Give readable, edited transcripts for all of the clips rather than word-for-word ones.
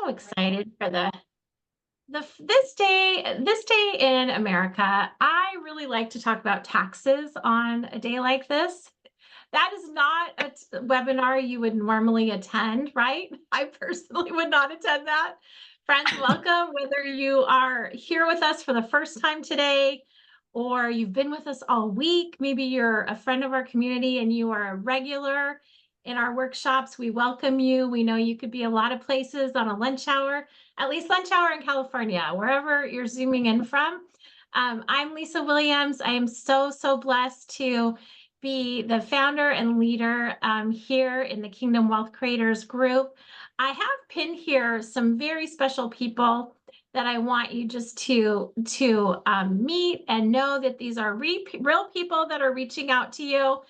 so excited for this day in America. I really like to talk about taxes on a day like this. That is not a webinar you would normally attend, right? I personally would not attend that. Friends, welcome. Whether you are here with us for the first time today or you've been with us all week, maybe you're a friend of our community and you are a regular in our workshops, we welcome you. We know you could be a lot of places on a lunch hour, at least lunch hour in California, wherever you're zooming in from. I'm Lisa Williams. I am so blessed to be the founder and leader here in the Kingdom Wealth Creators group. I have pinned here some very special people that I want you just to meet and know that these are real people that are reaching out to you.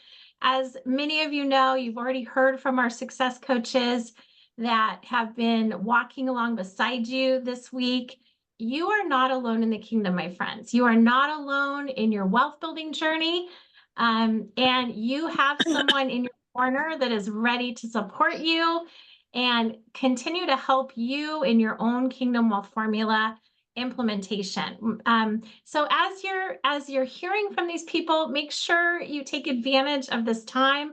As many of you know, you've already heard from our success coaches that have been walking along beside you this week. You are not alone in the kingdom, my friends. You are not alone in your wealth building journey. And you have someone in your corner that is ready to support you and continue to help you in your own kingdom wealth formula implementation. So as you're hearing from these people, make sure you take advantage of this time.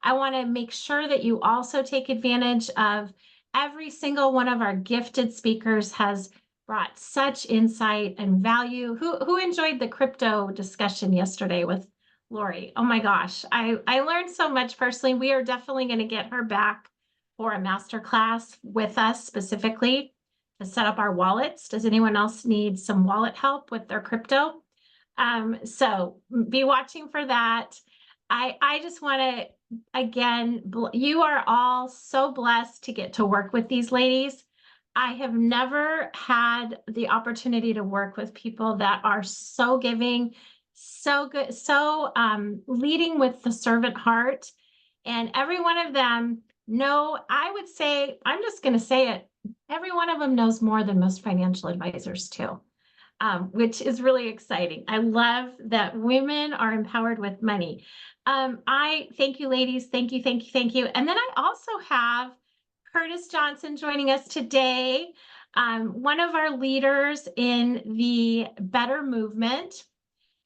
I want to make sure that you also take advantage of every single one of our gifted speakers has brought such insight and value. Who enjoyed the crypto discussion yesterday with Lori? Oh my gosh, I learned so much personally. We are definitely going to get her back for a masterclass with us specifically to set up our wallets. Does anyone else need some wallet help with their crypto? So be watching for that. I just want to, again, you are all so blessed to get to work with these ladies. I have never had the opportunity to work with people that are so giving, so good, so leading with the servant heart. And every one of them know, I would say, I'm just going to say it, every one of them knows more than most financial advisors too, which is really exciting. I love that women are empowered with money. I thank you, ladies. Thank you. And then I also have Curtis Johnson joining us today, one of our leaders in the Better Movement.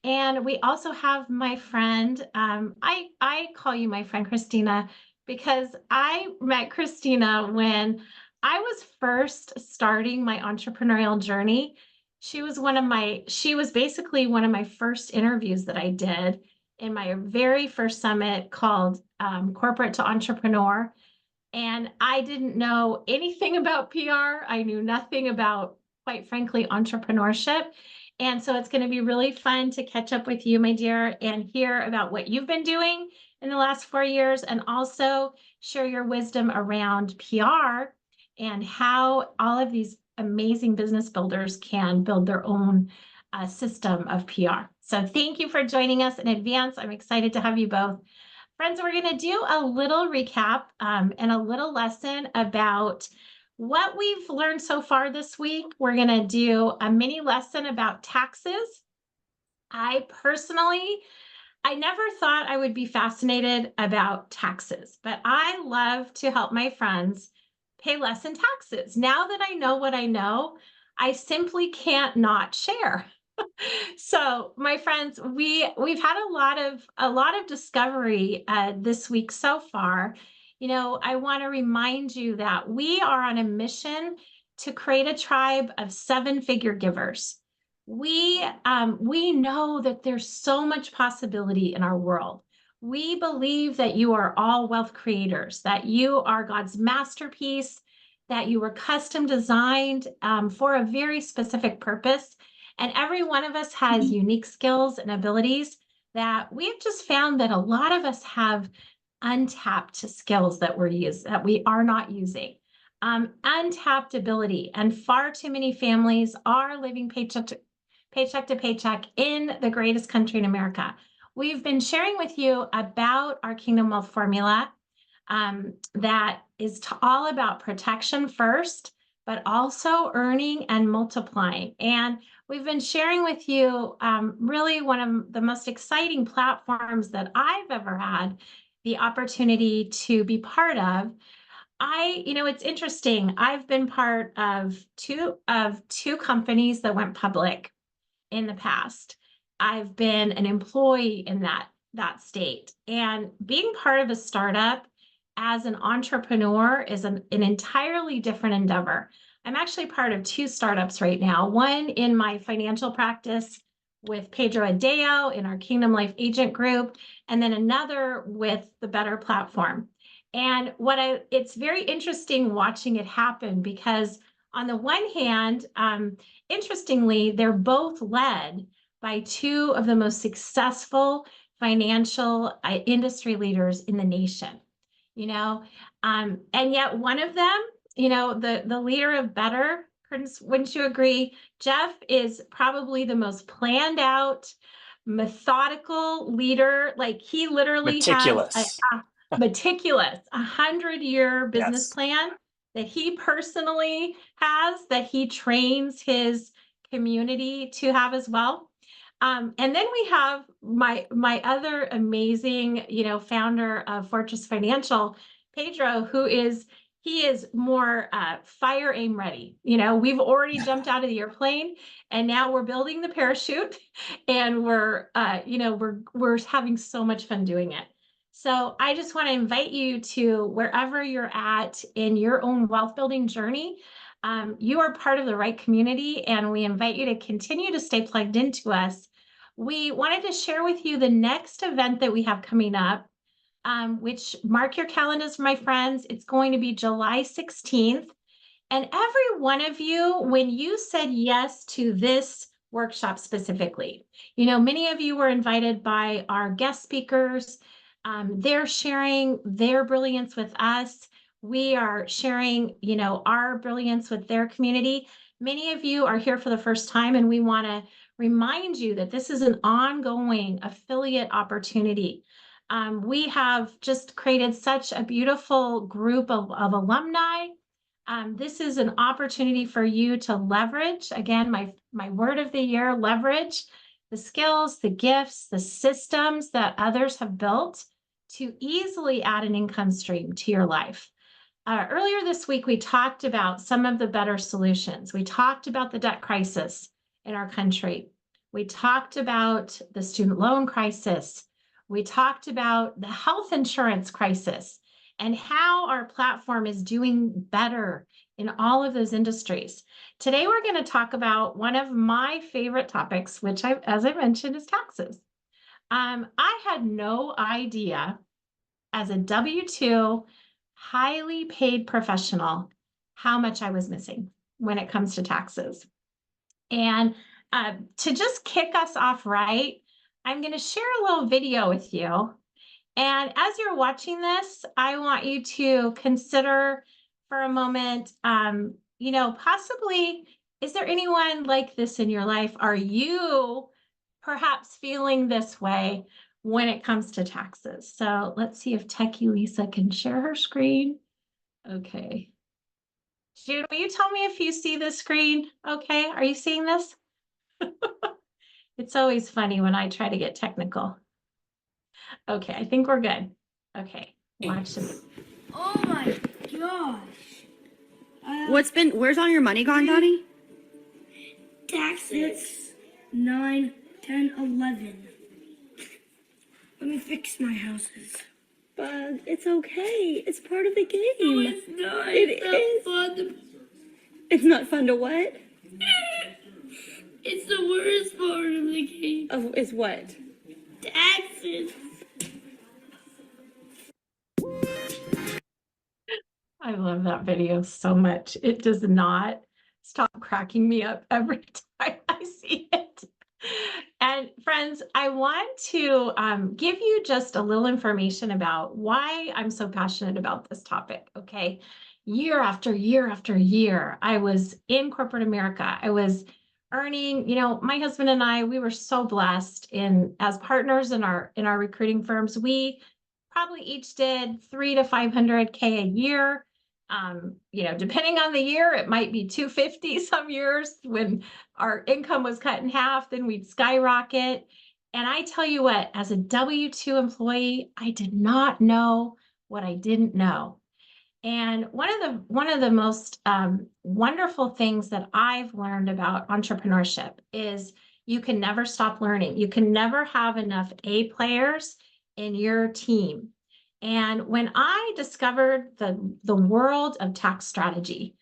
And we also have my friend, I call you my friend Christina, because I met Christina when I was first starting my entrepreneurial journey. She was basically one of my first interviews that I did in my very first summit called Corporate to Entrepreneur. And I didn't know anything about PR. I knew nothing about, quite frankly, entrepreneurship. And so it's going to be really fun to catch up with you, my dear, and hear about what you've been doing in the last 4 years, and also share your wisdom around PR and how all of these amazing business builders can build their own system of PR. So thank you for joining us in advance. I'm excited to have you both. Friends, we're going to do a little recap and a little lesson about what we've learned so far this week. We're going to do a mini lesson about taxes. I never thought I would be fascinated about taxes, but I love to help my friends pay less in taxes. Now that I know what I know, I simply can't not share. So, my friends, we've had a lot of discovery this week so far. You know, I want to remind you that we are on a mission to create a tribe of 7-figure givers. We know that there's so much possibility in our world. We believe that you are all wealth creators, that you are God's masterpiece, that you were custom designed for a very specific purpose. And every one of us has unique skills and abilities that we've just found that a lot of us have untapped skills that we are not using. Untapped ability. And far too many families are living paycheck to paycheck in the greatest country in America. We've been sharing with you about our Kingdom Wealth formula that is all about protection first, but also earning and multiplying. And we've been sharing with you really one of the most exciting platforms that I've ever had the opportunity to be part of. It's interesting. I've been part of two companies that went public in the past. I've been an employee in that state, and being part of a startup as an entrepreneur is an entirely different endeavor. I'm actually part of two startups right now, one in my financial practice with Pedro Adeo in our Kingdom Life agent group, and then another with the Better platform. And it's very interesting watching it happen because on the one hand, interestingly, they're both led by two of the most successful financial industry leaders in the nation. You know, and yet one of them, the leader of Better, Curtis, wouldn't you agree? Jeff is probably the most planned out, methodical leader. Like he literally has Meticulous. a meticulous 100-year business Yes. plan that he personally has, that he trains his community to have as well. And then we have my other amazing, founder of Fortress Financial, Pedro, he is more fire aim ready. We've already jumped out of the airplane, and now we're building the parachute, and we're having so much fun doing it. So I just want to invite you to wherever you're at in your own wealth building journey. You are part of the right community, and we invite you to continue to stay plugged into us. We wanted to share with you the next event that we have coming up, which mark your calendars, my friends. It's going to be July 16th. And every one of you, when you said yes to this workshop specifically, many of you were invited by our guest speakers. They're sharing their brilliance with us. We are sharing, our brilliance with their community. Many of you are here for the first time, and we want to remind you that this is an ongoing affiliate opportunity. We have just created such a beautiful group of alumni. This is an opportunity for you to leverage, again, my word of the year, leverage the skills, the gifts, the systems that others have built to easily add an income stream to your life. Earlier this week, we talked about some of the better solutions. We talked about the debt crisis in our country. We talked about the student loan crisis. We talked about the health insurance crisis and how our platform is doing better in all of those industries. Today, we're going to talk about one of my favorite topics, which, as I mentioned, is taxes. I had no idea as a W-2 highly paid professional how much I was missing when it comes to taxes. And to just kick us off right, I'm going to share a little video with you. And as you're watching this, I want you to consider for a moment, possibly, is there anyone like this in your life? Are you perhaps feeling this way when it comes to taxes? So let's see if Techie Lisa can share her screen. Okay. Jude, will you tell me if you see this screen? Okay, are you seeing this? It's always funny when I try to get technical. Okay, I think we're good. Okay, watch this. Oh my gosh. Where's all your money gone, Daddy? Taxes. 9, 10, 11. Let me fix my houses. Bug, it's okay. It's part of the game. No, it's not. It It's is. not fun. It's not fun to what? It's the worst part of the game. Is what? Taxes. I love that video so much. It does not stop cracking me up every time I see it. And friends, I want to give you just a little information about why I'm so passionate about this topic, okay? Year after year after year, I was in corporate America. I was earning, my husband and I, we were so blessed as partners in our recruiting firms. We probably each did 300 to 500K a year. Depending on the year, it might be 250 some years when our income was cut in half, then we'd skyrocket. And I tell you what, as a W-2 employee, I did not know what I didn't know. And one of the most wonderful things that I've learned about entrepreneurship is you can never stop learning. You can never have enough A players in your team. And when I discovered the world of tax strategy,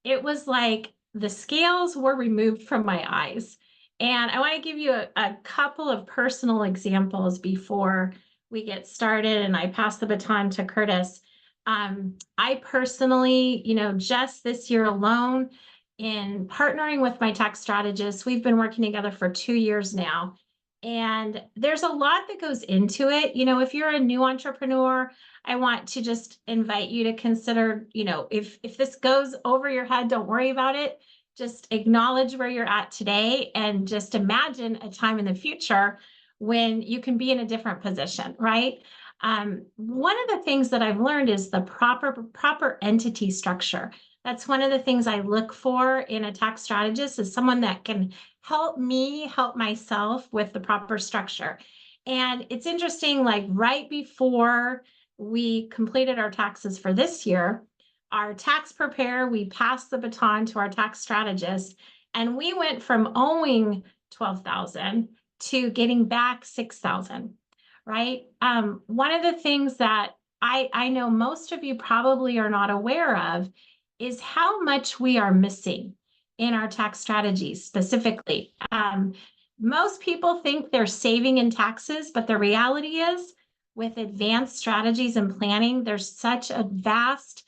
it was like the scales were removed from my eyes. And I want to give you a couple of personal examples before we get started and I pass the baton to Curtis. I personally, just this year alone, in partnering with my tax strategist, we've been working together for 2 years now. And there's a lot that goes into it. If you're a new entrepreneur, I want to just invite you to consider, if this goes over your head, don't worry about it. Just acknowledge where you're at today and just imagine a time in the future when you can be in a different position, right? One of the things that I've learned is the proper entity structure. That's one of the things I look for in a tax strategist is someone that can help me help myself with the proper structure. And it's interesting, like right before we completed our taxes for this year, our tax preparer, we passed the baton to our tax strategist, and we went from owing 12,000 to getting back 6,000, right? One of the things that I know most of you probably are not aware of is how much we are missing in our tax strategies specifically. Most people think they're saving in taxes, but the reality is with advanced strategies and planning, there's such a vast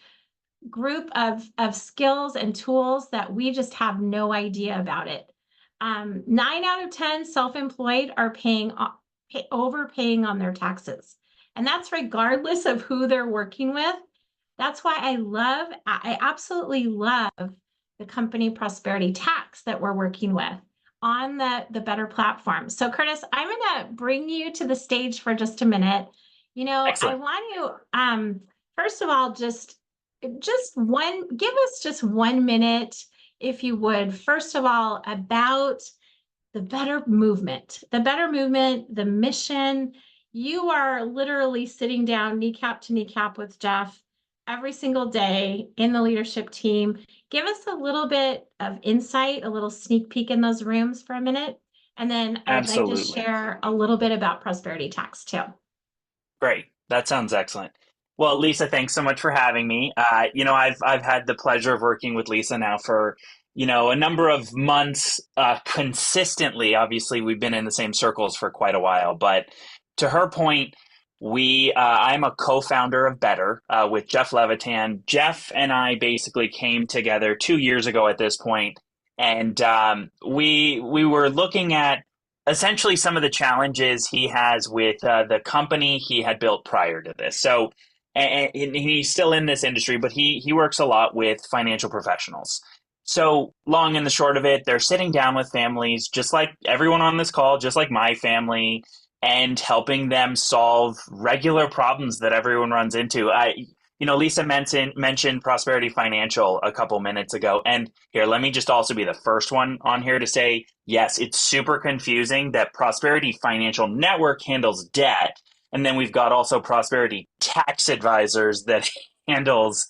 group of skills and tools that we just have no idea about it. 9 out of 10 self-employed are overpaying on their taxes. And that's regardless of who they're working with. That's why I absolutely love the company Prosperity Tax that we're working with on the Better platform. So Curtis, I'm going to bring you to the stage for just a minute. I Excellent. want to, first of all, give us just 1 minute, if you would, first of all, about the Better Movement, the mission. You are literally sitting down kneecap to kneecap with Jeff every single day in the leadership team. Give us a little bit of insight, a little sneak peek in those rooms for a minute. And then I'd like to Absolutely. share a little bit about Prosperity Tax too. Great. That sounds excellent. Well, Lisa, thanks so much for having me. I've had the pleasure of working with Lisa now for, a number of months consistently. Obviously, we've been in the same circles for quite a while, but to her point, I'm a co-founder of Better with Jeff Levitan. Jeff and I basically came together 2 years ago at this point, and we were looking at essentially some of the challenges he has with the company he had built prior to this. So, and he's still in this industry, but he works a lot with financial professionals. So, long and the short of it, they're sitting down with families, just like everyone on this call, just like my family, and helping them solve regular problems that everyone runs into. Lisa mentioned Prosperity Financial a couple minutes ago. And here, let me just also be the first one on here to say, yes, it's super confusing that Prosperity Financial Network handles debt. And then we've got also Prosperity Tax Advisors that handles,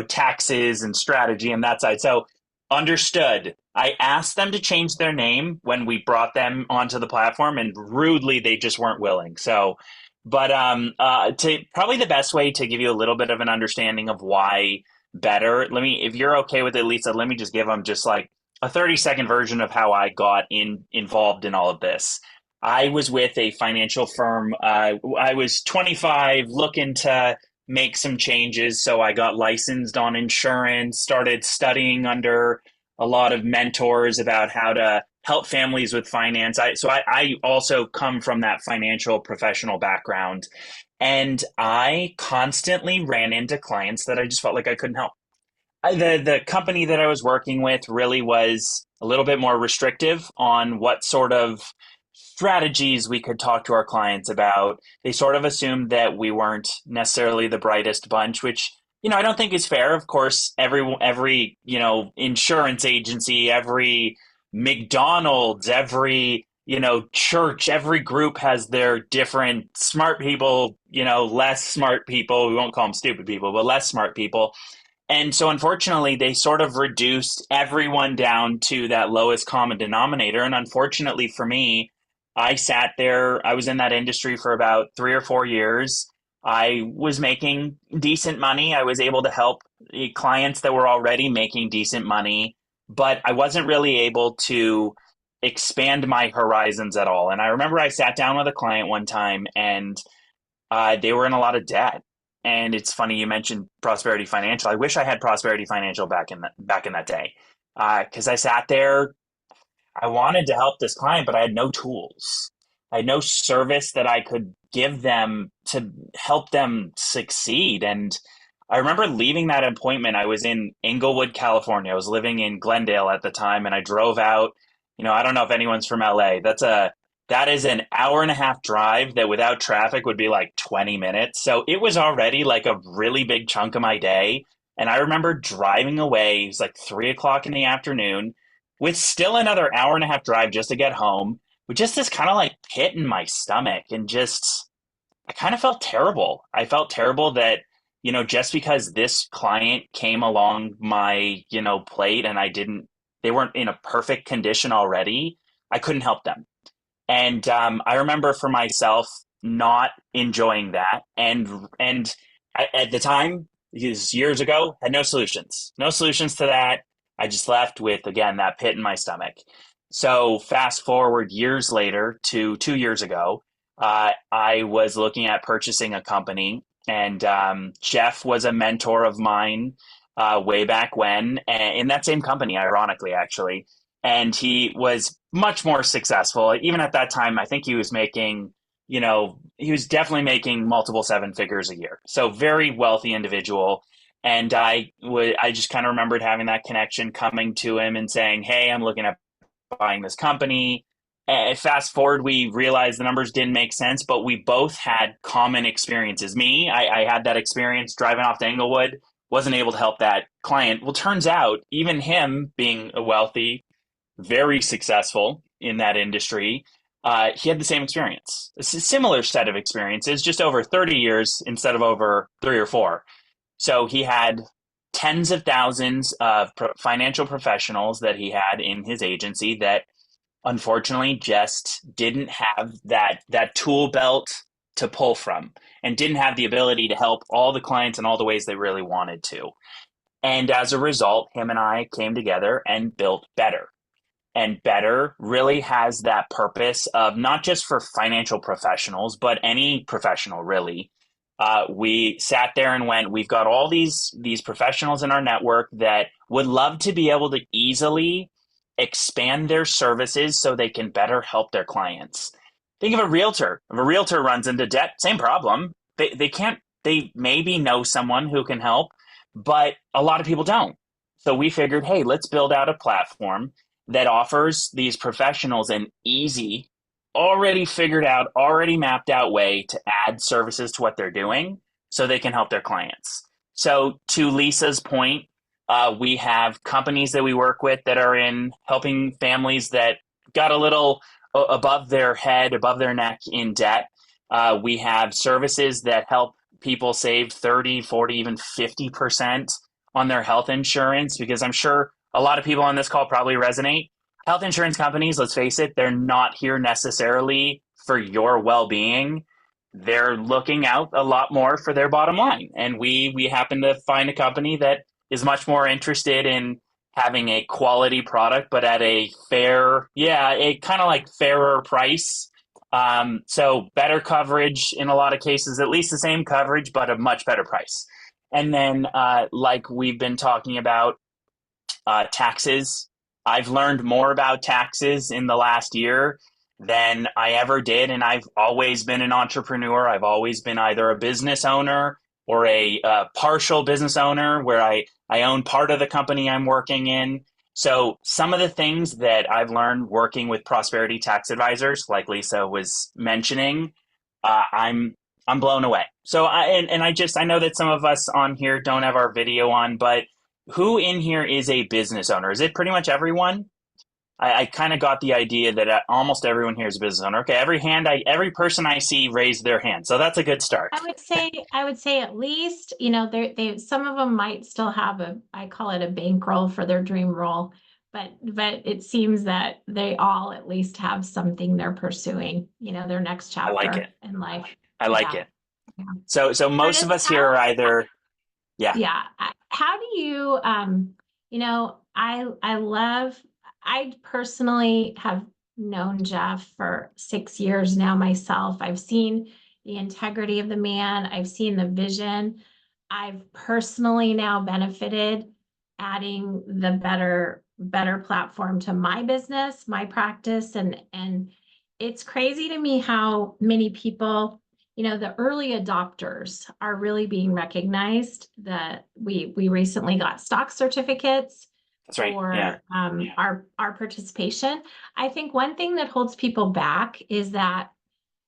taxes and strategy and that side. So understood. I asked them to change their name when we brought them onto the platform, and rudely they just weren't willing. So, but to probably the best way to give you a little bit of an understanding of why Better. If you're okay with it, Lisa, let me just give them just like a 30-second version of how I got involved in all of this. I was with a financial firm. I was 25, looking to make some changes. So I got licensed on insurance, started studying under a lot of mentors about how to help families with finance. I also come from that financial professional background. And I constantly ran into clients that I just felt like I couldn't help. The company that I was working with really was a little bit more restrictive on what sort of strategies we could talk to our clients about. They sort of assumed that we weren't necessarily the brightest bunch, which I don't think is fair. Of course, every insurance agency, every McDonald's, every church, every group has their different smart people, less smart people. We won't call them stupid people, but less smart people. And so unfortunately, they sort of reduced everyone down to that lowest common denominator. And unfortunately for me, I sat there, I was in that industry for about 3 or 4 years. I was making decent money. I was able to help clients that were already making decent money, but I wasn't really able to expand my horizons at all. And I remember I sat down with a client one time and they were in a lot of debt. And it's funny you mentioned Prosperity Financial. I wish I had Prosperity Financial back in that day, because I sat there. I wanted to help this client, but I had no tools. I had no service that I could give them to help them succeed. And I remember leaving that appointment. I was in Inglewood, California. I was living in Glendale at the time, and I drove out. I don't know if anyone's from LA. That is an hour and a half drive that without traffic would be like 20 minutes. So it was already like a really big chunk of my day. And I remember driving away. It was like 3 o'clock in the afternoon with still another hour and a half drive just to get home, with just this kind of like pit in my stomach. And just, I kind of felt terrible. I felt terrible that, just because this client came along my, plate and they weren't in a perfect condition already, I couldn't help them. And I remember for myself not enjoying that, and at the time, years ago, had no solutions to that. I just left with, again, that pit in my stomach. So fast forward years later to 2 years ago, I was looking at purchasing a company, and Jeff was a mentor of mine way back when, in that same company, ironically, actually. And he was much more successful. Even at that time, I think he was making, he was definitely making multiple seven figures a year. So very wealthy individual. And I just kind of remembered having that connection, coming to him and saying, "Hey, I'm looking at buying this company." Fast forward, we realized the numbers didn't make sense, but we both had common experiences. I had that experience driving off to Englewood, wasn't able to help that client. Well, turns out, even him being a wealthy, very successful in that industry, he had the same experience, a similar set of experiences, just over 30 years instead of over 3 or 4. So he had tens of thousands of financial professionals that he had in his agency that unfortunately just didn't have that tool belt to pull from, and didn't have the ability to help all the clients in all the ways they really wanted to. And as a result, him and I came together and built Better. And Better really has that purpose of not just for financial professionals, but any professional, really. We sat there and went, we've got all these professionals in our network that would love to be able to easily expand their services so they can better help their clients. Think of a realtor. If a realtor runs into debt, same problem. They maybe know someone who can help, but a lot of people don't. So we figured, hey, let's build out a platform that offers these professionals an easy, already figured out, already mapped out way to add services to what they're doing so they can help their clients. So to Lisa's point, we have companies that we work with that are in helping families that got a little above their head, above their neck in debt. We have services that help people save 30, 40, even 50% on their health insurance, because I'm sure a lot of people on this call probably resonate. Health insurance companies, let's face it, they're not here necessarily for your well-being. They're looking out a lot more for their bottom line. And we happen to find a company that is much more interested in having a quality product, but at a a kind of like fairer price. So better coverage in a lot of cases, at least the same coverage, but a much better price. And then, like we've been talking about, taxes. I've learned more about taxes in the last year than I ever did. And I've always been an entrepreneur. I've always been either a business owner or a partial business owner where I own part of the company I'm working in. So some of the things that I've learned working with Prosperity Tax Advisors, like Lisa was mentioning, I'm blown away. So I know that some of us on here don't have our video on, but who in here is a business owner? Is it pretty much everyone? I kind of got the idea that almost everyone here is a business owner. Okay, every person I see raised their hand, so that's a good start. I would say at least, some of them might still have I call it a bankroll for their dream role, but it seems that they all at least have something they're pursuing, their next I like chapter it. in life. I like Yeah. it. Yeah. So most of Curtis, us here are either, yeah, yeah, how do you, I personally have known Jeff for 6 years now myself. I've seen the integrity of the man. I've seen the vision. I've personally now benefited adding the better platform to my business, my practice, and it's crazy to me how many people, the early adopters are really being recognized. That we recently got stock certificates that's right. Yeah, for our participation. I think one thing that holds people back is that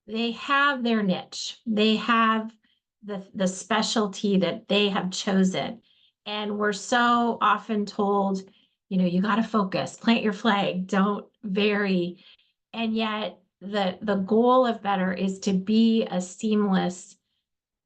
they have their niche. They have the specialty that they have chosen. And we're so often told, you got to focus, plant your flag, don't vary. And yet the goal of better is to be a seamless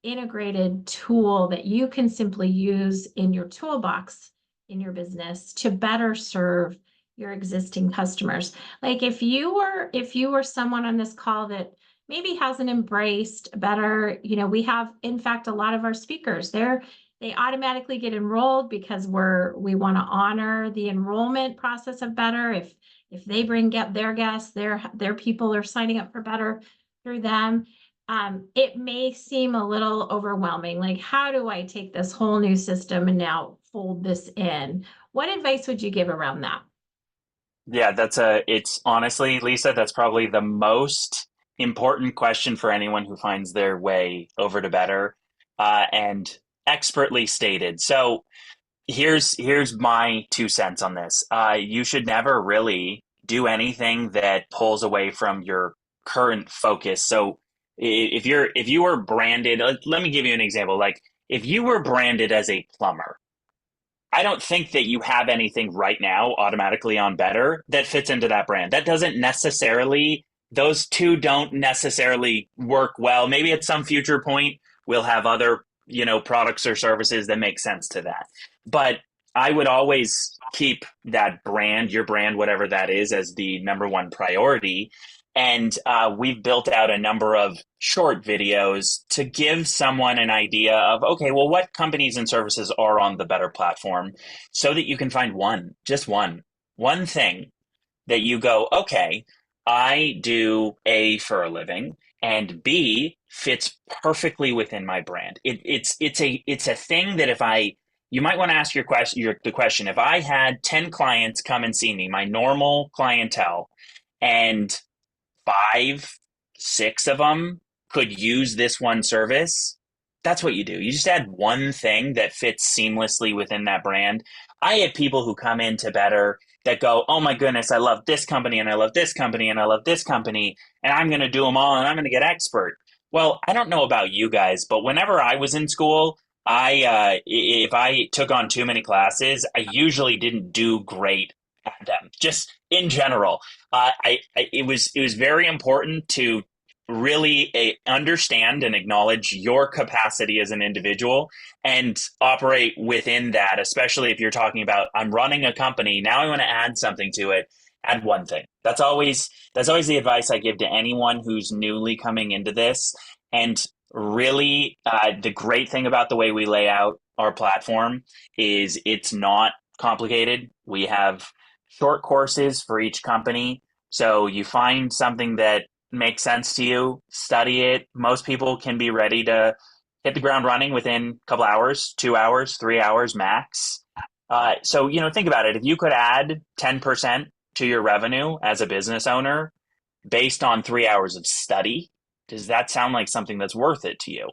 integrated tool that you can simply use in your toolbox in your business to better serve your existing customers. Like if you were someone on this call that maybe hasn't embraced better, we have in fact a lot of our speakers they automatically get enrolled because we want to honor the enrollment process of better. If they get their guests, their people are signing up for better through them. It may seem a little overwhelming. Like, how do I take this whole new system and now fold this in? What advice would you give around that? yeah. It's honestly, Lisa, that's probably the most important question for anyone who finds their way over to better, and expertly stated. So here's my 2 cents on this. You should never really do anything that pulls away from your current focus. So if you were branded, let me give you an example. Like if you were branded as a plumber, I don't think that you have anything right now automatically on better that fits into that brand. That doesn't necessarily, those two don't necessarily work well. Maybe at some future point we'll have other, products or services that make sense to that. But I would always keep that brand, your brand, whatever that is, as the number one priority. And we've built out a number of short videos to give someone an idea of, okay, well, what companies and services are on the better platform so that you can find just one thing that you go, okay, I do A for a living and B fits perfectly within my brand. It's a thing that you might want to ask the question, if I had 10 clients come and see me, my normal clientele, and 5, 6 of them could use this one service, that's what you do. You just add one thing that fits seamlessly within that brand. I have people who come into Better that go, oh my goodness, I love this company and I love this company and I love this company, and I'm going to do them all and I'm going to get expert. Well, I don't know about you guys, but whenever I was in school, if I took on too many classes, I usually didn't do great at them, just in general. It was very important to really understand and acknowledge your capacity as an individual and operate within that, especially if you're talking about, I'm running a company, now I want to add something to it. Add one thing. That's always the advice I give to anyone who's newly coming into this. And really, the great thing about the way we lay out our platform is it's not complicated. We have short courses for each company. So you find something that makes sense to you, study it. Most people can be ready to hit the ground running within a couple hours, 2 hours, 3 hours max. So, think about it. If you could add 10% to your revenue as a business owner based on 3 hours of study, does that sound like something that's worth it to you?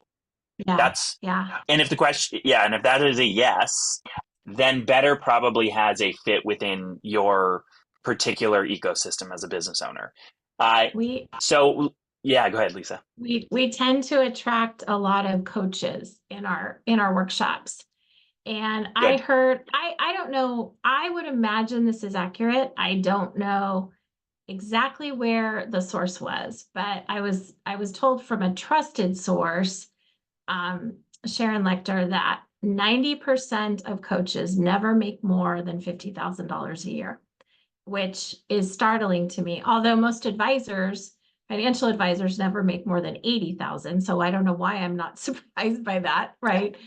Yeah, That's, yeah. and if the question, yeah, and if that is a yes, then Better probably has a fit within your particular ecosystem as a business owner. Uh, We so yeah, go ahead, Lisa. we tend to attract a lot of coaches in our workshops. And I Good. heard, I don't know, I would imagine this is accurate. I don't know exactly where the source was, but I was told from a trusted source, um, Sharon Lecter, that 90% of coaches never make more than $50,000 a year, which is startling to me. Although most advisors, financial advisors, never make more than 80,000. So I don't know why I'm not surprised by that, right?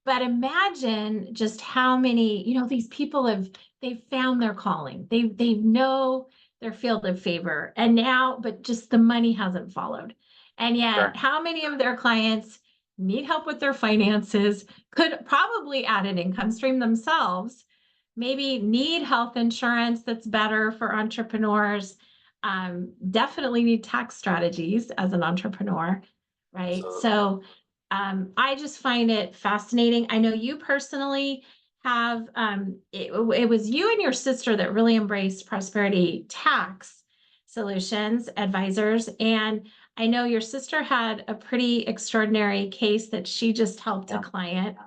But imagine just how many, these people they've found their calling. They know their field of favor. And now, but just the money hasn't followed. And yet, Sure. how many of their clients need help with their finances, could probably add an income stream themselves, maybe need health insurance that's better for entrepreneurs, definitely need tax strategies as an entrepreneur, right? Absolutely. So I just find it fascinating. I know you personally have, it was you and your sister that really embraced prosperity tax solutions advisors. And I know your sister had a pretty extraordinary case that she just helped a client.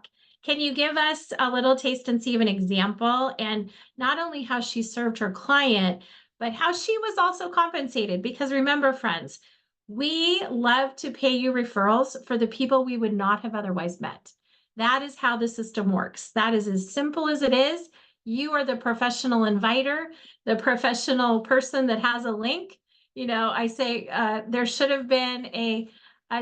Can you give us a little taste and see of an example, and not only how she served her client, but how she was also compensated? Because remember, friends, we love to pay you referrals for the people we would not have otherwise met. That is how the system works. That is as simple as it is. You are the professional inviter, the professional person that has a link. I say there should have been a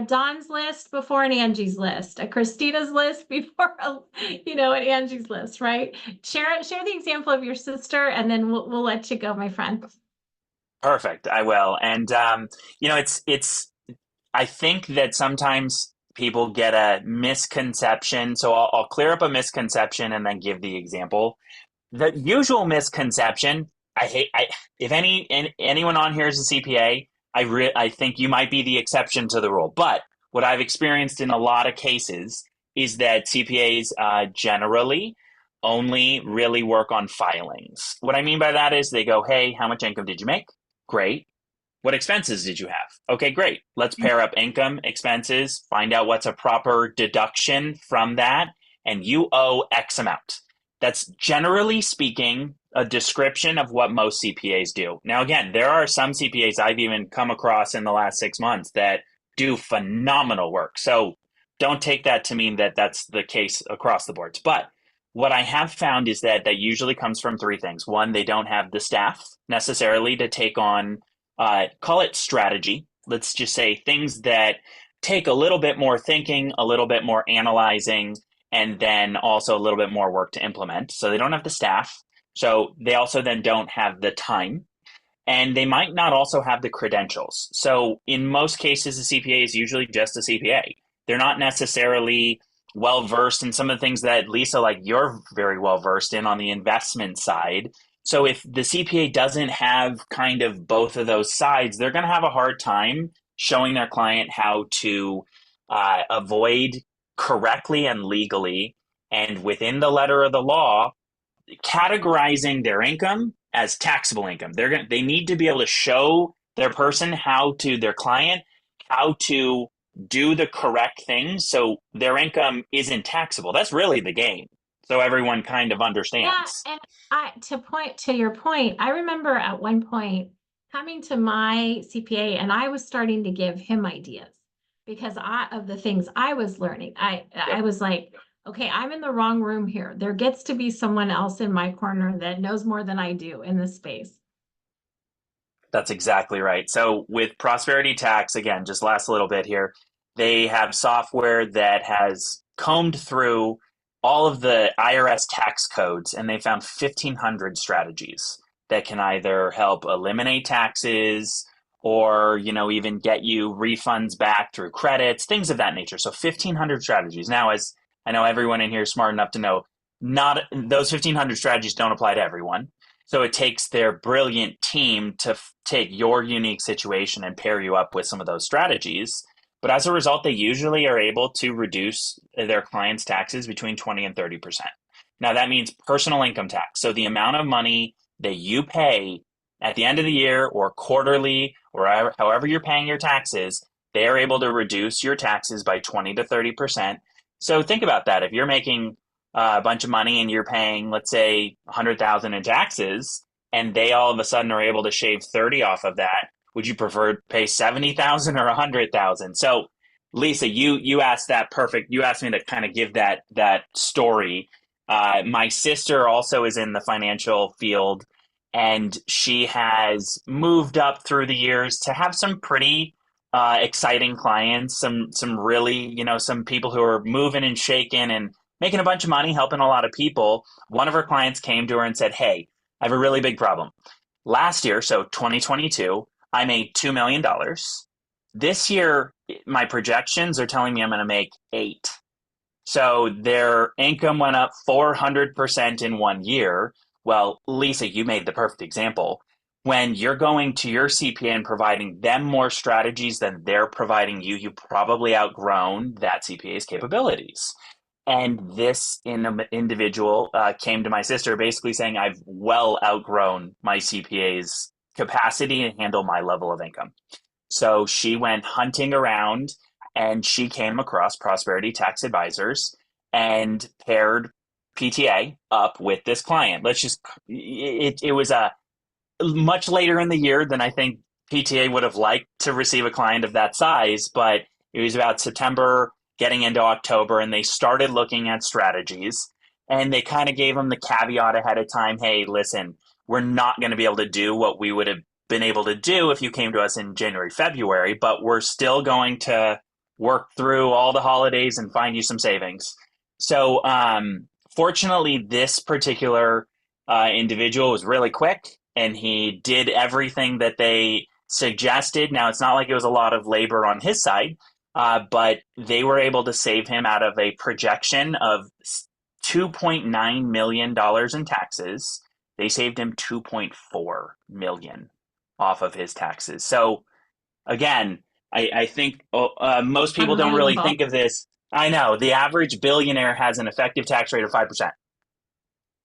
Don's list before an Angie's list, a Christina's list before an Angie's list, right? Share the example of your sister, and then we'll let you go, my friend. Perfect. I will. And it's I think that sometimes people get a misconception. So I'll clear up a misconception and then give the example. The usual misconception, if anyone on here is a CPA, I think you might be the exception to the rule. But what I've experienced in a lot of cases is that CPAs generally only really work on filings. What I mean by that is they go, hey, how much income did you make? Great. What expenses did you have? Okay, great. Let's pair up income, expenses, find out what's a proper deduction from that, and you owe X amount. That's generally speaking a description of what most CPAs do. Now, again, there are some CPAs I've even come across in the last 6 months that do phenomenal work. So don't take that to mean that that's the case across the boards. But what I have found is that usually comes from three things. One, they don't have the staff necessarily to take on, call it strategy. Let's just say things that take a little bit more thinking, a little bit more analyzing, and then also a little bit more work to implement. So they don't have the staff. So they also then don't have the time. And they might not also have the credentials. So in most cases, a CPA is usually just a CPA. They're not necessarily well versed in some of the things that Lisa, like you're very well versed in on the investment side. So if the CPA doesn't have kind of both of those sides, they're going to have a hard time showing their client how to avoid correctly and legally and within the letter of the law categorizing their income as taxable income. They need to be able to show their client how to do the correct things so their income isn't taxable. That's really the game. So everyone kind of Yeah, understands. and to point to your point, I remember at one point coming to my CPA, and I was starting to give him ideas because of the things I was learning. I Yep. was like, okay, I'm in the wrong room here. There gets to be someone else in my corner that knows more than I do in this space. That's exactly right. So with Prosperity Tax, again, just last little bit here, they have software that has combed through all of the IRS tax codes, and they found 1,500 strategies that can either help eliminate taxes or, even get you refunds back through credits, things of that nature. So 1,500 strategies. Now, as I know everyone in here is smart enough to know, not those 1,500 strategies don't apply to everyone. So it takes their brilliant team to take your unique situation and pair you up with some of those strategies. But as a result, they usually are able to reduce their clients' taxes between 20 and 30%. Now, that means personal income tax. So the amount of money that you pay at the end of the year or quarterly or however you're paying your taxes, they are able to reduce your taxes by 20 to 30%. So think about that. If you're making a bunch of money and you're paying, let's say, 100,000 in taxes, and they all of a sudden are able to shave 30 off of that, would you prefer to pay 70,000 or 100,000? So, Lisa, you asked that perfect. You asked me to kind of give that story. My sister also is in the financial field, and she has moved up through the years to have some pretty exciting clients, some really, some people who are moving and shaking and making a bunch of money, helping a lot of people. One of her clients came to her and said, "Hey, I have a really big problem. Last year, so 2022, I made $2 million. This year, my projections are telling me I'm going to make 8." So their income went up 400% in 1 year. Well, Lisa, you made the perfect example. When you're going to your CPA and providing them more strategies than they're providing you, you probably outgrown that CPA's capabilities. And this individual came to my sister basically saying, I've well outgrown my CPA's capacity to handle my level of income. So she went hunting around and she came across Prosperity Tax Advisors and paired PTA up with this client. It was a much later in the year than I think PTA would have liked to receive a client of that size, but it was about September getting into October, and they started looking at strategies. And they kind of gave them the caveat ahead of time, hey, listen, we're not going to be able to do what we would have been able to do if you came to us in January, February, but we're still going to work through all the holidays and find you some savings. So fortunately, this particular individual was really quick and he did everything that they suggested. Now, it's not like it was a lot of labor on his side, but they were able to save him out of a projection of $2.9 million in taxes. They saved him $2.4 million off of his taxes. So again, I think most people don't really Unbelievable. think of this. I know the average billionaire has an effective tax rate of 5%.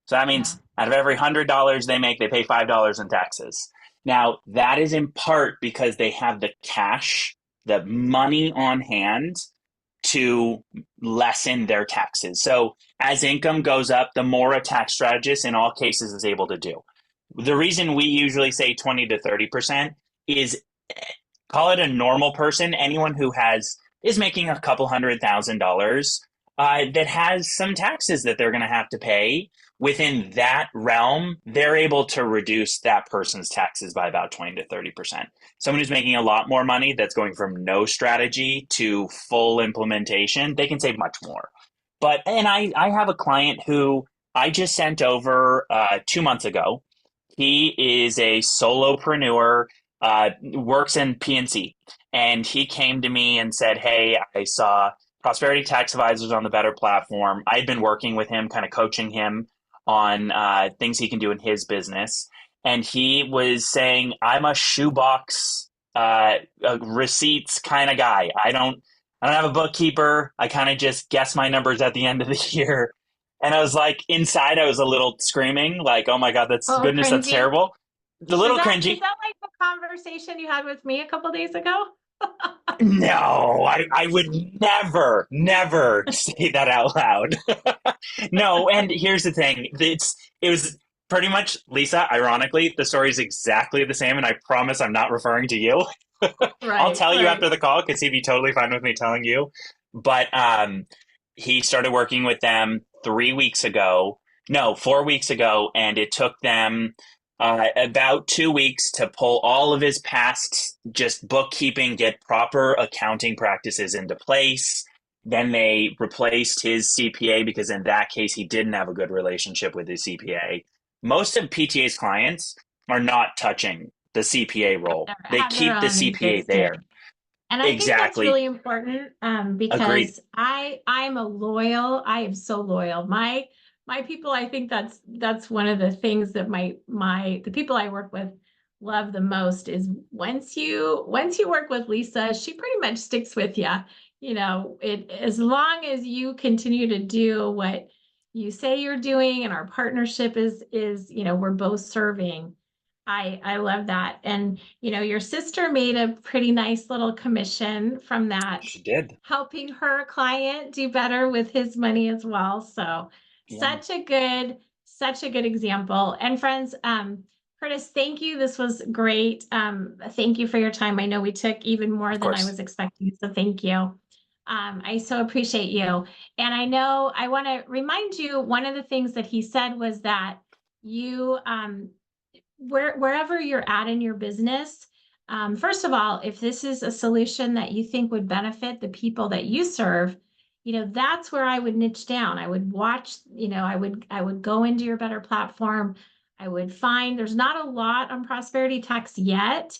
So that Yeah. means out of every $100 they make, they pay $5 in taxes. Now, that is in part because they have the cash, the money on hand to lessen their taxes. So as income goes up, the more a tax strategist in all cases is able to do. The reason we usually say 20 to 30% is, call it a normal person, anyone who is making a couple $100,000 that has some taxes that they're going to have to pay. Within that realm, they're able to reduce that person's taxes by about 20 to 30%. Someone who's making a lot more money that's going from no strategy to full implementation, they can save much more. And I have a client who I just sent over 2 months ago. He is a solopreneur, works in PNC, and he came to me and said, "Hey, I saw Prosperity Tax Advisors on the Better platform. I'd been working with him, kind of coaching him on things he can do in his business." And he was saying, "I'm a shoebox receipts kind of guy. I don't have a bookkeeper. I kind of just guess my numbers at the end of the year." And I was like, inside, I was a little screaming, like, "Oh my God, that's Oh, goodness, that's cringy. terrible." The Is little that cringy. like the conversation you had with me a couple days ago? No, I would never say that out loud. No, and here's the thing. It was pretty much, Lisa, ironically, the story is exactly the same, and I promise I'm not referring to you. I'll Right, tell you right. after the call because he'd be totally fine with me telling you. But he started working with them 3 weeks ago. No, 4 weeks ago, and it took them about 2 weeks to pull all of his past just bookkeeping, get proper accounting practices into place. Then they replaced his CPA because in that case, he didn't have a good relationship with his CPA. Most of PTA's clients are not touching the CPA role. They Have their keep the own CPA there. existing. And I think that's Exactly. really important Agreed. because I am so loyal. My people, I think that's one of the things that the people I work with love the most is once you work with Lisa, she pretty much sticks with you. It as long as you continue to do what you say you're doing and our partnership is we're both serving. I love that. And your sister made a pretty nice little commission from that, She did. helping her client do better with his money as well. So Yeah. Such a good example. And friends, Curtis, thank you. This was great. Thank you for your time. I know we took even more Of than I course. was expecting, so thank you. I so appreciate you. And I know I want to remind you, one of the things that he said was that you, wherever you're at in your business, first of all, if this is a solution that you think would benefit the people that you serve, that's where I would niche down. I would watch, I would go into your better platform. I would find there's not a lot on prosperity tax yet.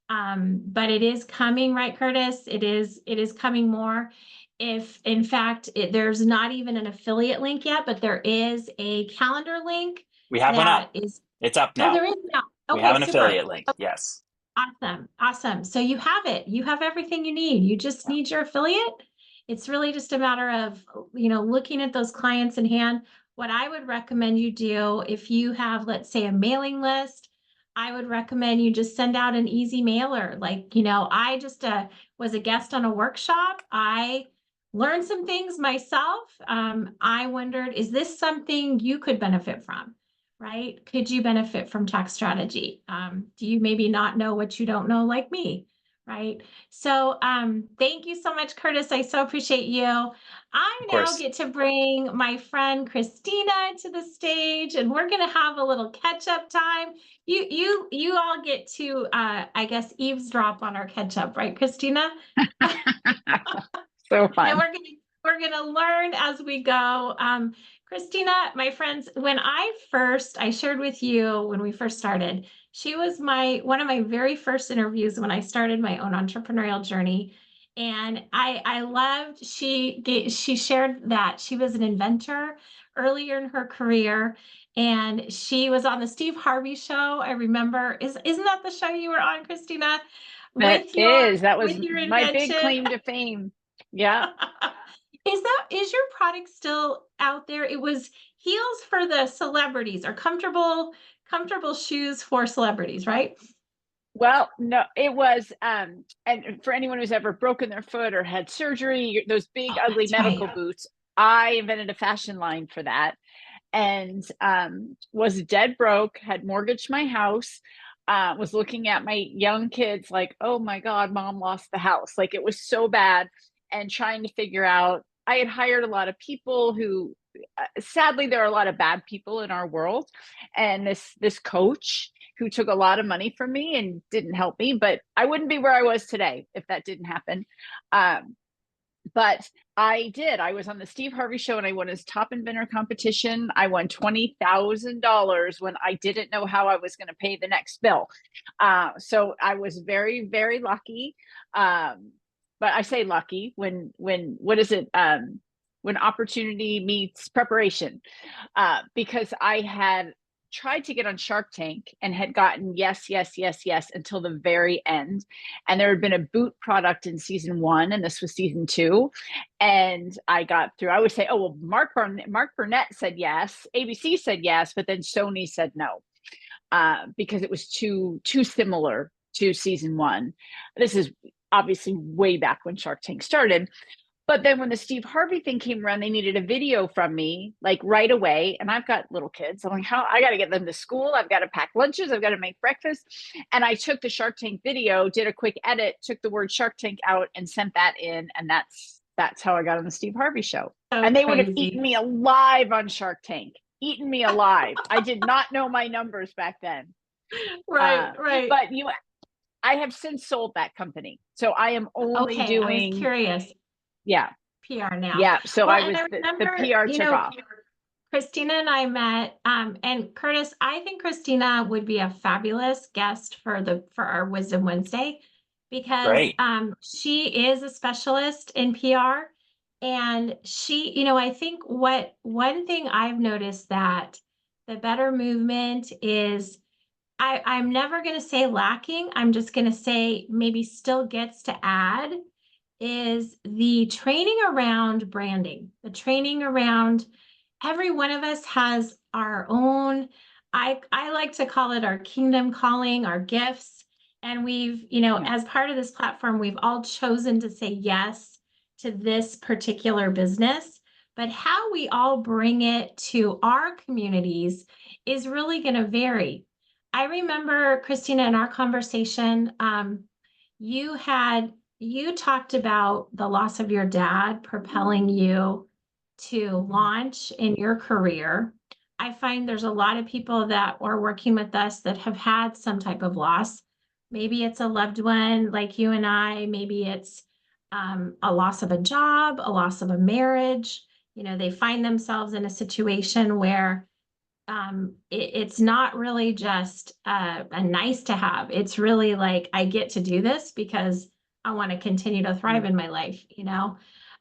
But it is coming, right, Curtis? It is coming more. If in fact there's not even an affiliate link yet, but there is a calendar link We have one up. that is. It's up Oh, now. there is now. We have Okay, an super. affiliate link. Yes. Awesome. Awesome. So you have it. You have everything you need. You just need your affiliate. It's really just a matter of, looking at those clients in hand. What I would recommend you do, if you have, let's say, a mailing list, I would recommend you just send out an easy mailer. Like, I just was a guest on a workshop. I learned some things myself. I wondered, is this something you could benefit from? Right? Could you benefit from tax strategy? Do you maybe not know what you don't know, like me? Right. So thank you so much, Curtis. I so appreciate you. I Of now course. get to bring my friend Christina to the stage, and we're gonna have a little catch-up time. You all get to I guess eavesdrop on our catch-up, right, Christina? So And fun. we're gonna learn as we go. Christina, my friends, when I shared with you when we first started, she was one of my very first interviews when I started my own entrepreneurial journey. And I loved, she shared that she was an inventor earlier in her career. And she was on the Steve Harvey show. I remember, isn't that the show you were on, Christina? That was With your my big invention. claim to fame. Yeah. Is your product still out there? It was heels for the celebrities, or comfortable shoes for celebrities, right? Well, no, it was, and for anyone who's ever broken their foot or had surgery, those big, Oh, ugly that's right. medical boots, I invented a fashion line for that, and was dead broke, had mortgaged my house, was looking at my young kids like, oh my God, mom lost the house. Like it was so bad, and trying to figure out, I had hired a lot of people who, sadly, there are a lot of bad people in our world, and this coach who took a lot of money from me and didn't help me, but I wouldn't be where I was today if that didn't happen. But I did. I was on the Steve Harvey show and I won his top inventor competition. I won $20,000 when I didn't know how I was going to pay the next bill. So I was very, very lucky. But I say lucky when what is it? When opportunity meets preparation, because I had tried to get on Shark Tank and had gotten yes, yes, yes, yes until the very end. And there had been a boot product in season 1, and this was season 2. And I got through. I would say, oh, well, Mark Burnett said yes, ABC said yes, but then Sony said no, because it was too similar to season 1. This is obviously way back when Shark Tank started. But then when the Steve Harvey thing came around, they needed a video from me like right away. And I've got little kids. I'm like, how I got to get them to school. I've got to pack lunches. I've got to make breakfast. And I took the Shark Tank video, did a quick edit, took the word Shark Tank out and sent that in. And that's how I got on the Steve Harvey show. So And they would have crazy. eaten me alive on Shark Tank, eaten me alive. I did not know my numbers back then. Right. But I have since sold that company. So I am only Okay, I was doing, curious. yeah. PR now. Yeah, so Well, I and was I the remember, PR took off. Christina and I met, and Curtis, I think Christina would be a fabulous guest for our Wisdom Wednesday, because Great. she is a specialist in PR. And she, I think one thing I've noticed that the Better Movement is, I'm never going to say lacking. I'm just going to say maybe still gets to add, is the training around branding, the training around, every one of us has our own, I like to call it our kingdom calling, our gifts. And we've, as part of this platform, we've all chosen to say yes to this particular business. but how we all bring it to our communities is really going to vary. I remember, Christina, in our conversation, you had you talked about the loss of your dad propelling you to launch in your career. I find there's a lot of people that are working with us that have had some type of loss. Maybe it's a loved one like you and I, maybe it's a loss of a job, a loss of a marriage. You know, they find themselves in a situation where it's not really just a nice to have. It's really like, I get to do this because I want to continue to thrive in my life, you know?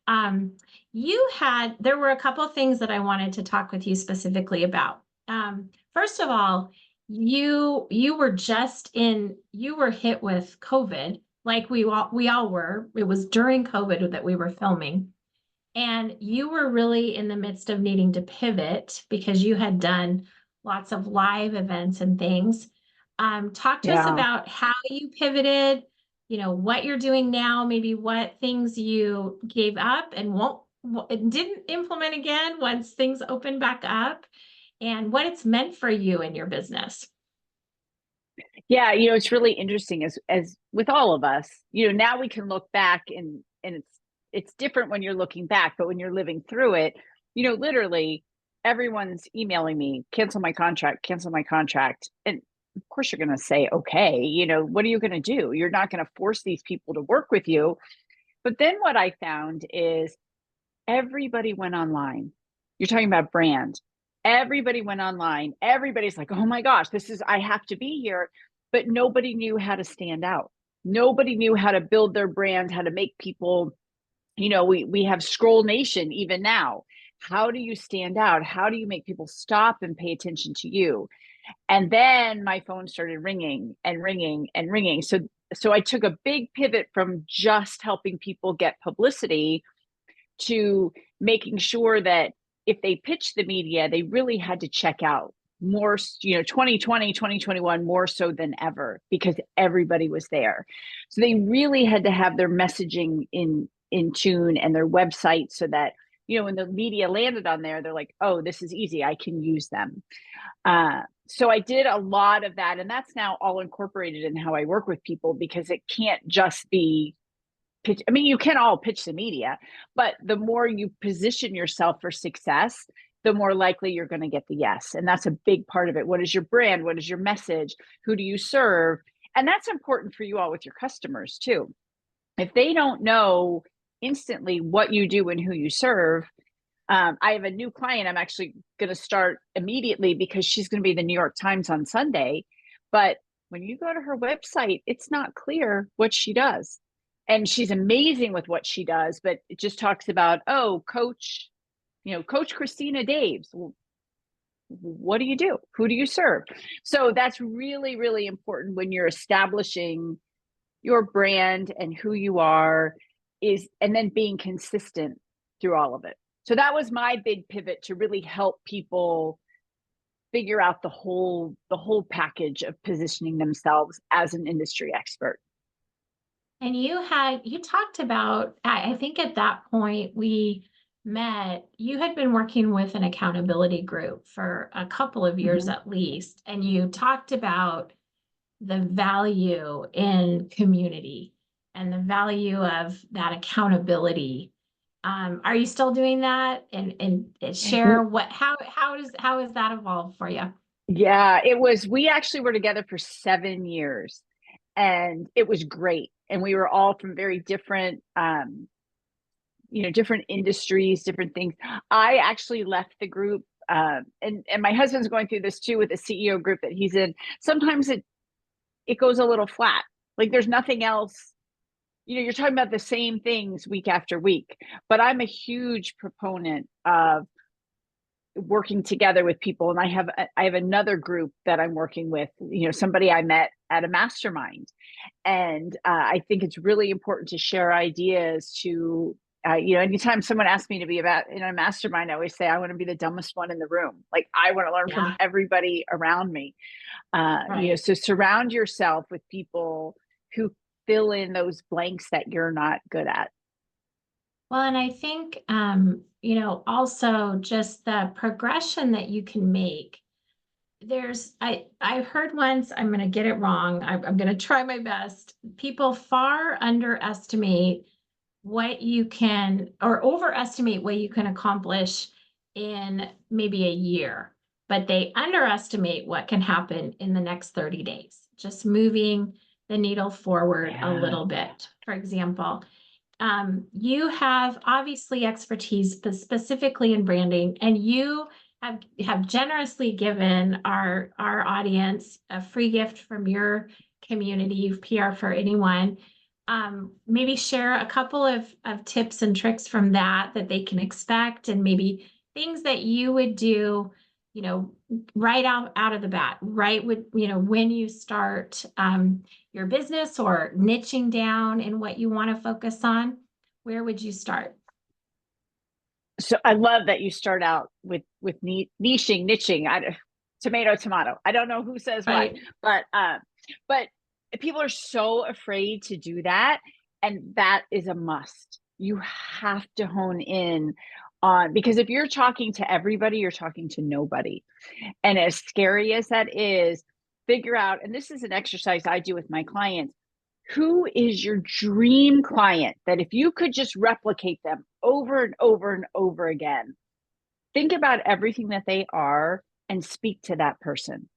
Um, there were a couple of things that I wanted to talk with you specifically about. First of all, you were hit with COVID, like we all were. It was during COVID that we were filming. And you were really in the midst of needing to pivot because you had done lots of live events and things. Talk to us Yeah. about how you pivoted, you know, what you're doing now, maybe what things you gave up and didn't implement again once things open back up, and what it's meant for you and your business. Yeah, it's really interesting as with all of us, now we can look back and it's different when you're looking back, but when you're living through it, literally everyone's emailing me, cancel my contract, cancel my contract. And of course you're going to say, okay, what are you going to do? You're not going to force these people to work with you. But then what I found is everybody went online. You're talking about brand. Everybody went online. Everybody's like, oh my gosh, I have to be here. But nobody knew how to stand out. Nobody knew how to build their brand, how to make people, we have Scroll Nation even now. How do you stand out? How do you make people stop and pay attention to you? And then my phone started ringing and ringing and ringing. So I took a big pivot from just helping people get publicity to making sure that if they pitched the media, they really had to check out more, 2020, 2021, more so than ever, because everybody was there. So they really had to have their messaging in tune and their website so that, when the media landed on there, they're like, oh, this is easy. I can use them. So I did a lot of that. And that's now all incorporated in how I work with people, because it can't just be pitch. I mean, you can all pitch the media, but the more you position yourself for success, the more likely you're going to get the yes. And that's a big part of it. What is your brand? What is your message? Who do you serve? And that's important for you all with your customers too. If they don't know instantly what you do and who you serve, I have a new client I'm actually going to start immediately because she's going to be the New York Times on Sunday. But when you go to her website, it's not clear what she does. And she's amazing with what she does, but it just talks about, Coach Christina Daves. Well, what do you do? Who do you serve? So that's really, really important when you're establishing your brand and who you are, and then being consistent through all of it. So that was my big pivot to really help people figure out the whole package of positioning themselves as an industry expert. And you talked about, I think at that point we met, you had been working with an accountability group for a couple of years at least, and you talked about the value in community and the value of that accountability. Are you still doing that? And share how has that evolved for you? Yeah, we actually were together for 7 years, and it was great. And we were all from very different, different industries, different things. I actually left the group, and my husband's going through this too with the CEO group that he's in. Sometimes it goes a little flat. Like there's nothing else. You're talking about the same things week after week. But I'm a huge proponent of working together with people, and I have another group that I'm working with, somebody I met at a mastermind, and I think it's really important to share ideas to anytime someone asks me to be in a mastermind, I always say I want to be the dumbest one in the room. Like I want to learn from everybody around me. Right. So surround yourself with people who fill in those blanks that you're not good at. Well, and I think, also just the progression that you can make. I've heard once, I'm going to get it wrong. I'm going to try my best. People far underestimate what you can, or overestimate what you can accomplish in maybe a year, but they underestimate what can happen in the next 30 days. Just moving the needle forward a little bit. For example, you have obviously expertise, but specifically in branding, and you have generously given our audience a free gift from your community, PR for anyone. Maybe share a couple of tips and tricks from that they can expect, and maybe things that you would do, right out of the bat, right? When you start your business or niching down in what you want to focus on, where would you start? So I love that you start out with niching. Tomato. I don't know who says Right. what, but people are so afraid to do that, and that is a must. You have to hone in on, because if you're talking to everybody, you're talking to nobody. And as scary as that is, figure out, and this is an exercise I do with my clients, who is your dream client that if you could just replicate them over and over and over again, think about everything that they are and speak to that person,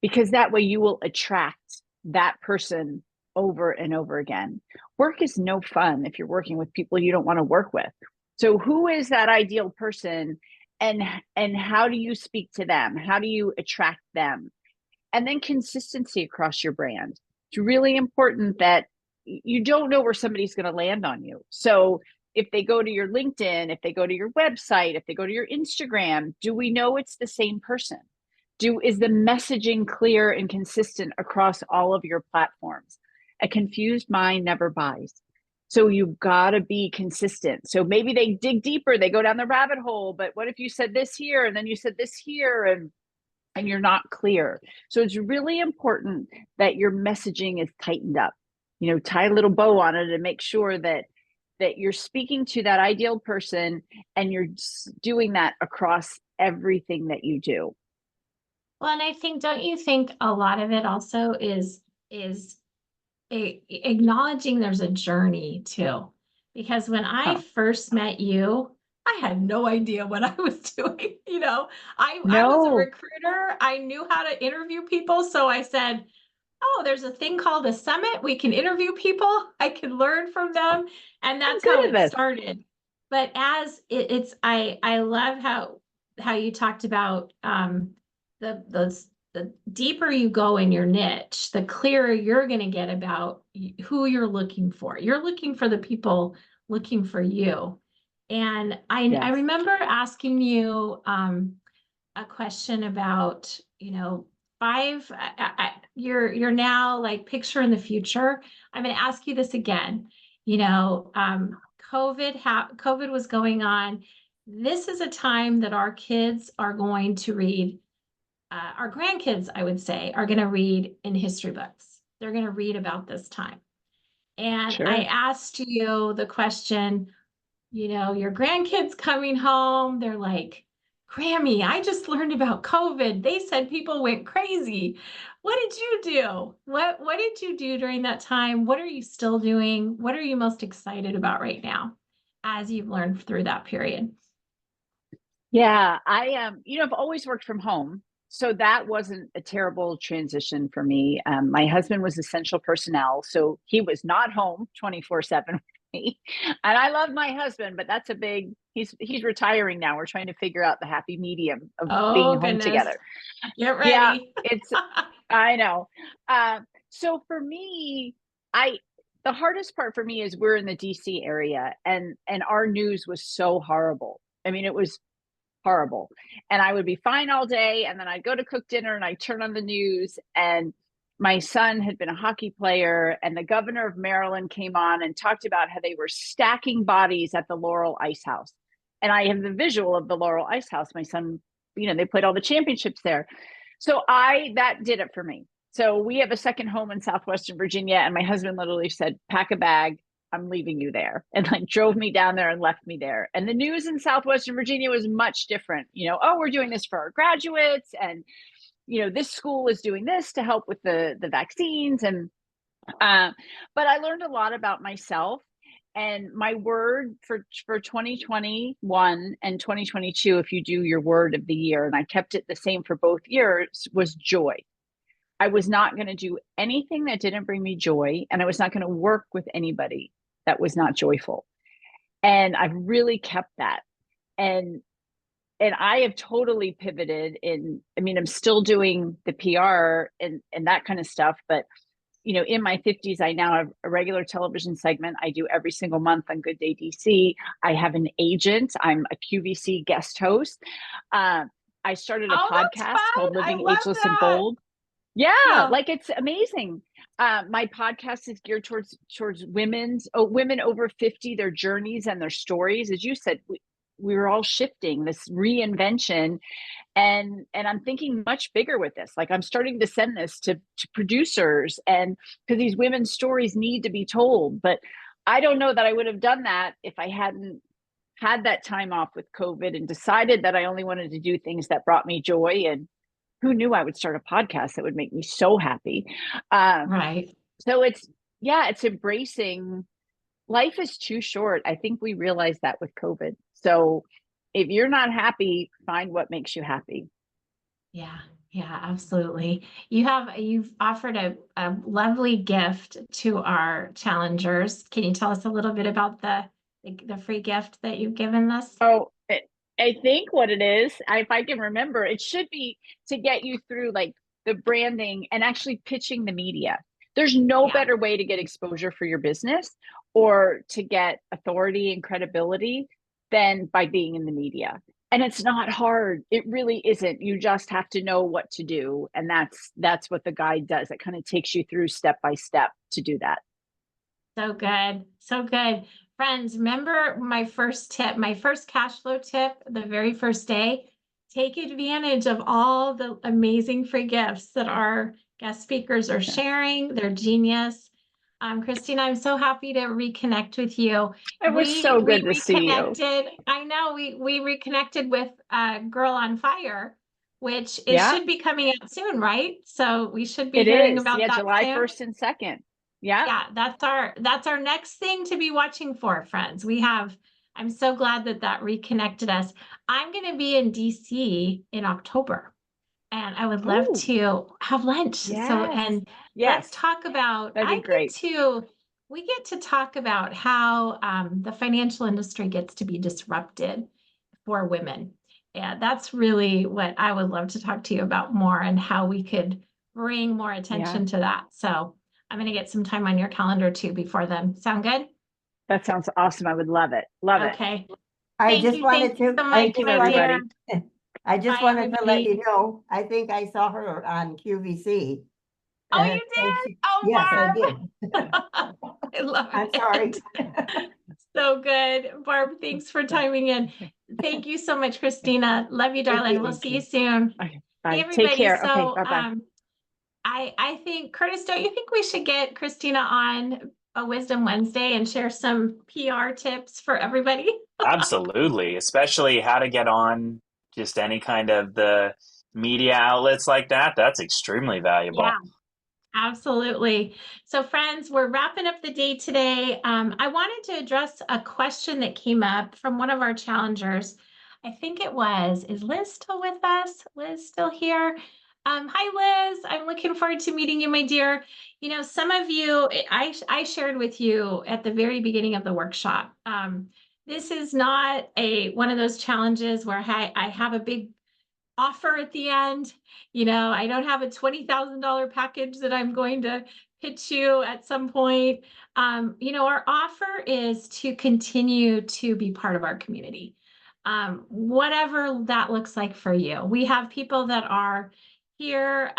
because that way you will attract that person over and over again. Work is no fun if you're working with people you don't want to work with. So who is that ideal person, and how do you speak to them? How do you attract them? And then consistency across your brand. It's really important that you don't know where somebody's going to land on you. So if they go to your LinkedIn, if they go to your website, if they go to your Instagram, do we know it's the same person? Is the messaging clear and consistent across all of your platforms? A confused mind never buys. So you've got to be consistent. So maybe they dig deeper, they go down the rabbit hole, but what if you said this here and then you said this here, and you're not clear? So it's really important that your messaging is tightened up. Tie a little bow on it and make sure that you're speaking to that ideal person, and you're doing that across everything that you do. Well, and I think, don't you think a lot of it also is acknowledging there's a journey too? Because when I first met you, I had no idea what I was doing. I was a No, recruiter. I knew how to interview people. So I said, oh, there's a thing called a summit. We can interview people. I can learn from them. And I'm that's how good at it this. started. But as I love how you talked about the deeper you go in your niche, the clearer you're going to get about who you're looking for. You're looking for the people looking for you. And I Yes. remember asking you a question about, you're now like picture in the future. I'm going to ask you this again. COVID was going on. This is a time that our kids are going to read, our grandkids, I would say, are going to read in history books. They're going to read about this time. And I Sure. asked you the question, your grandkids coming home, they're like, Grammy, I just learned about COVID. They said people went crazy. What did you do? What did you do during that time? What are you still doing? What are you most excited about right now as you've learned through that period? Yeah, I am. I've always worked from home, so that wasn't a terrible transition for me. My husband was essential personnel, so he was not home 24/7 with me. And I love my husband, but that's a big. He's retiring now. We're trying to figure out the happy medium of being Oh, home goodness. together. Get Yeah, ready. it's. I know. So for me, I the hardest part for me is we're in the DC area, and our news was so horrible. I mean, it was horrible. And I would be fine all day. And then I'd go to cook dinner and I'd turn on the news. And my son had been a hockey player, and the governor of Maryland came on and talked about how they were stacking bodies at the Laurel Ice House. And I have the visual of the Laurel Ice House. My son, they played all the championships there. So that did it for me. So we have a second home in Southwestern Virginia. And my husband literally said, pack a bag, I'm leaving you there, and like drove me down there and left me there. And the news in Southwestern Virginia was much different. Oh, we're doing this for our graduates, and this school is doing this to help with the vaccines. And but I learned a lot about myself. And my word for 2021 and 2022, if you do your word of the year, and I kept it the same for both years, was joy. I was not going to do anything that didn't bring me joy, and I was not going to work with anybody that was not joyful. And I've really kept that. And I have totally pivoted I'm still doing the PR and that kind of stuff, but in my 50s, I now have a regular television segment I do every single month on Good Day DC. I have an agent. I'm a QVC guest host. I started a podcast called Living Ageless and Bold. Yeah, like it's amazing. My podcast is geared towards women over 50, their journeys and their stories. As you said, we were all shifting, this reinvention. And I'm thinking much bigger with this. Like I'm starting to send this to producers, and because these women's stories need to be told. But I don't know that I would have done that if I hadn't had that time off with COVID and decided that I only wanted to do things that brought me joy. And who knew I would start a podcast that would make me so happy. Right. So it's embracing life is too short. I think we realized that with COVID. So if you're not happy, find what makes you happy. Yeah, absolutely. You've offered a lovely gift to our challengers. Can you tell us a little bit about the free gift that you've given us? Oh, I think what it is, if I can remember, it should be to get you through like the branding and actually pitching the media. There's no better way to get exposure for your business or to get authority and credibility than by being in the media. And it's not hard. It really isn't. You just have to know what to do. And that's what the guide does. It kind of takes you through step by step to do that. So good. So good. Friends, remember my first tip, my first cash flow tip, the very first day? Take advantage of all the amazing free gifts that our guest speakers are sharing. They're genius. Christina, I'm so happy to reconnect with you. It was so good to see you. I know we reconnected with Girl on Fire, which should be coming out soon, right? So we should be hearing about that July soon. 1st and 2nd. Yeah, that's our next thing to be watching for, friends. I'm so glad that reconnected us. I'm going to be in DC in October, and I would love to have lunch. Yes. Let's talk about, that'd be great. We get to talk about how the financial industry gets to be disrupted for women. And that's really what I would love to talk to you about more, and how we could bring more attention to that. So I'm going to get some time on your calendar too before then. Sound good? That sounds awesome. I would love it. Love it. Okay. I just wanted to let you know, I think I saw her on QVC. Oh, you did? Oh, yes, Barb. I did. I love it. I'm sorry. So good. Barb, thanks for timing in. Thank you so much, Christina. Love you, darling. We'll see you soon. Okay, bye. Hey, everybody. Take care. So, okay, bye-bye. I think, Curtis, don't you think we should get Christina on a Wisdom Wednesday and share some PR tips for everybody? Absolutely, especially how to get on just any kind of the media outlets like that. That's extremely valuable. Yeah, absolutely. So friends, we're wrapping up the day today. I wanted to address a question that came up from one of our challengers. I think it was, is Liz still with us? Liz still here? Hi, Liz. I'm looking forward to meeting you, my dear. Some of you, I shared with you at the very beginning of the workshop. This is not one of those challenges where I have a big offer at the end. I don't have a $20,000 package that I'm going to pitch you at some point. Our offer is to continue to be part of our community. Whatever that looks like for you. We have people that are here,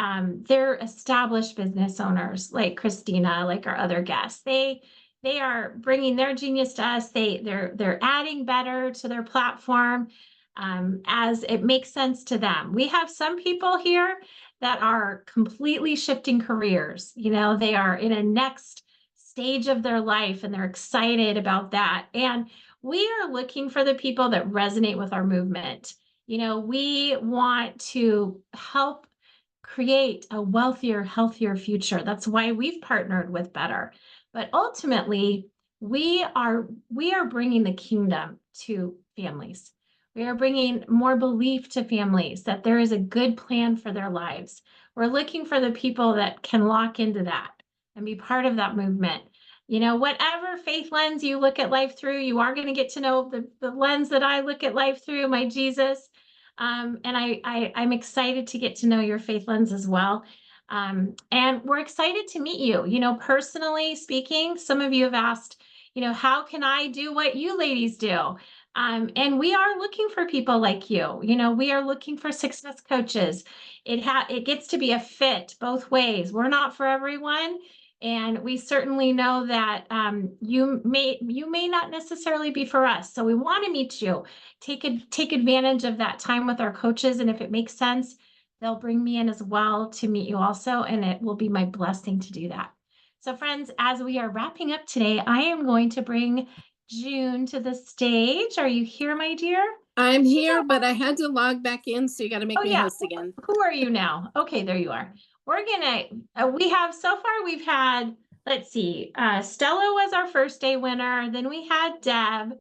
they're established business owners like Christina, like our other guests. They are bringing their genius to us. They're adding better to their platform as it makes sense to them. We have some people here that are completely shifting careers. They are in a next stage of their life and they're excited about that. And we are looking for the people that resonate with our movement. We want to help create a wealthier, healthier future. That's why we've partnered with Better. But ultimately, we are bringing the kingdom to families. We are bringing more belief to families that there is a good plan for their lives. We're looking for the people that can lock into that and be part of that movement. Whatever faith lens you look at life through, you are going to get to know the lens that I look at life through, my Jesus. And I'm excited to get to know your faith lens as well. And we're excited to meet you. Personally speaking, some of you have asked, how can I do what you ladies do? And we are looking for people like you. We are looking for success coaches. It gets to be a fit both ways. We're not for everyone. And we certainly know that you may not necessarily be for us. So we want to meet you. Take advantage of that time with our coaches. And if it makes sense, they'll bring me in as well to meet you also. And it will be my blessing to do that. So friends, as we are wrapping up today, I am going to bring June to the stage. Are you here, my dear? I'm here, but I had to log back in, so you got to make me host again. Who are you now? Okay, there you are. We're gonna, we've had, let's see, Stella was our first day winner. Then we had Deb.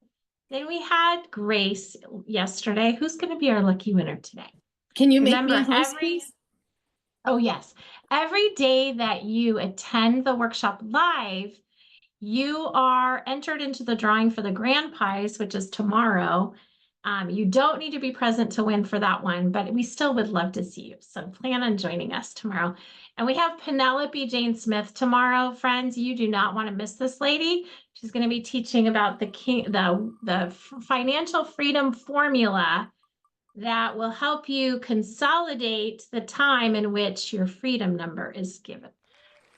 Then we had Grace yesterday. Who's going to be our lucky winner today? Can you make me a host, please? Oh, yes. Every day that you attend the workshop live, you are entered into the drawing for the grand prize, which is tomorrow. You don't need to be present to win for that one, but we still would love to see you. So plan on joining us tomorrow. And we have Penelope Jane Smith tomorrow, friends. You do not want to miss this lady. She's going to be teaching about the financial freedom formula that will help you consolidate the time in which your freedom number is given.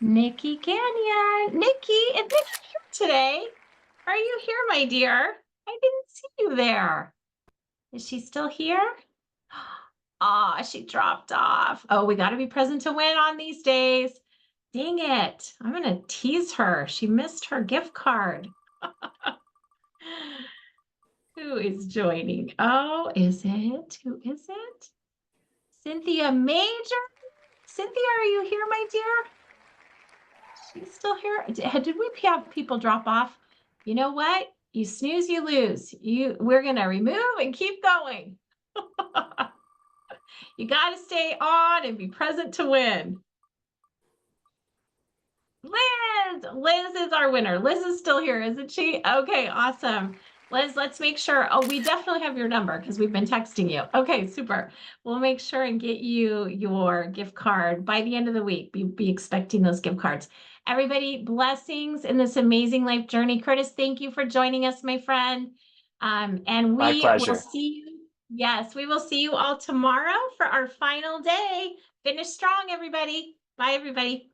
Nikki Gagnon. Nikki, is Nikki here today? Are you here, my dear? I didn't see you there. Is she still here? Ah, she dropped off. Oh, we got to be present to win on these days. Dang it. I'm going to tease her. She missed her gift card. Who is joining? Oh, is it? Who is it? Cynthia Major? Cynthia, are you here, my dear? She's still here. Did we have people drop off? You know what? You snooze, you lose. We're going to remove and keep going. You got to stay on and be present to win. Liz is our winner. Liz is still here, isn't she? Okay, awesome. Liz, let's make sure. Oh, we definitely have your number because we've been texting you. Okay, super. We'll make sure and get you your gift card by the end of the week. Be expecting those gift cards. Everybody, blessings in this amazing life journey. Curtis, thank you for joining us, my friend. And we will see you. Yes, we will see you all tomorrow for our final day. Finish strong, everybody. Bye, everybody.